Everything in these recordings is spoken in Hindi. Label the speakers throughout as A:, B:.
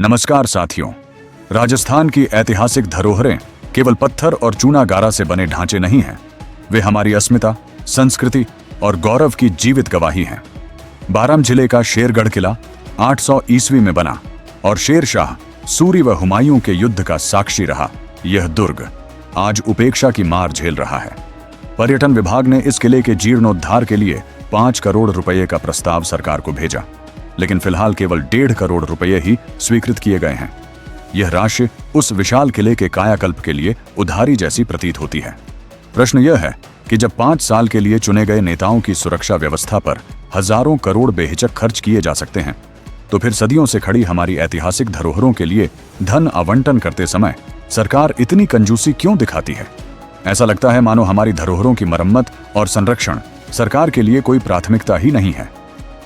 A: नमस्कार साथियों, राजस्थान की ऐतिहासिक धरोहरें केवल पत्थर और चूना गारा से बने ढांचे नहीं हैं। वे हमारी अस्मिता, संस्कृति और गौरव की जीवित गवाही हैं। बाराम जिले का शेरगढ़ किला 800 ईस्वी में बना और शेर शाह, सूरी व हुमायूं के युद्ध का साक्षी रहा। यह दुर्ग आज उपेक्षा की मार झेल रहा है। पर्यटन विभाग ने इस किले के जीर्णोद्धार के लिए 5 करोड़ रुपए का प्रस्ताव सरकार को भेजा, लेकिन फिलहाल केवल 1.5 करोड़ रुपए ही स्वीकृत किए गए हैं। यह राशि उस विशाल किले के कायाकल्प के लिए उधारी जैसी प्रतीत होती है। प्रश्न यह है कि जब 5 साल के लिए चुने गए नेताओं की सुरक्षा व्यवस्था पर हजारों करोड़ बेहिचक खर्च किए जा सकते हैं, तो फिर सदियों से खड़ी हमारी ऐतिहासिक धरोहरों के लिए धन आवंटन करते समय सरकार इतनी कंजूसी क्यों दिखाती है? ऐसा लगता है मानो हमारी धरोहरों की मरम्मत और संरक्षण सरकार के लिए कोई प्राथमिकता ही नहीं है।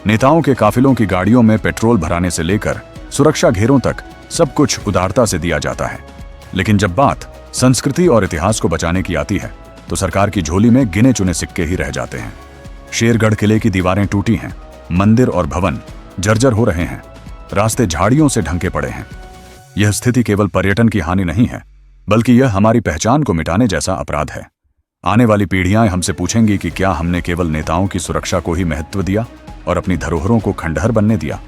A: नेताओं के काफिलों की गाड़ियों में पेट्रोल भराने से लेकर सुरक्षा घेरों तक सब कुछ उदारता से दिया जाता है, लेकिन जब बात संस्कृति और इतिहास को बचाने की आती है तो सरकार की झोली में गिने चुने सिक्के ही रह जाते हैं। शेरगढ़ किले की दीवारें टूटी हैं, मंदिर और भवन जर्जर हो रहे हैं, रास्ते झाड़ियों से ढंके पड़े हैं। यह स्थिति केवल पर्यटन की हानि नहीं है, बल्कि यह हमारी पहचान को मिटाने जैसा अपराध है। आने वाली पीढ़ियां हमसे पूछेंगी कि क्या हमने केवल नेताओं की सुरक्षा को ही महत्व दिया और अपनी धरोहरों को खंडहर बनने दिया।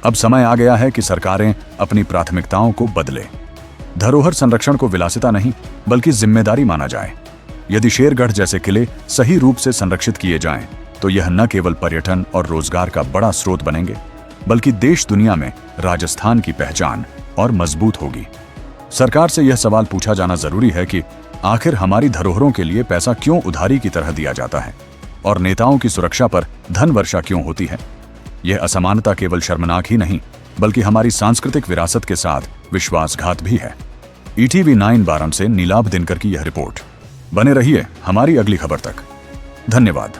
A: अब समय आ गया है कि सरकारें अपनी प्राथमिकताओं को बदलें। धरोहर संरक्षण को विलासिता नहीं, बल्कि जिम्मेदारी माना जाए। यदि शेरगढ़ जैसे किले सही रूप से संरक्षित किए जाएं, तो यह न केवल पर्यटन और रोजगार का बड़ा स्रोत बनेंगे, बल्कि देश दुनिया में राजस्थान की पहचान और मजबूत होगी। सरकार से यह सवाल पूछा जाना जरूरी है कि आखिर हमारी धरोहरों के लिए पैसा क्यों उधारी की तरह दिया जाता है और नेताओं की सुरक्षा पर धन वर्षा क्यों होती है? यह असमानता केवल शर्मनाक ही नहीं, बल्कि हमारी सांस्कृतिक विरासत के साथ विश्वासघात भी है। ETV 9 बाराम से नीलाभ दिनकर की यह रिपोर्ट। बने रहिए हमारी अगली खबर तक। धन्यवाद।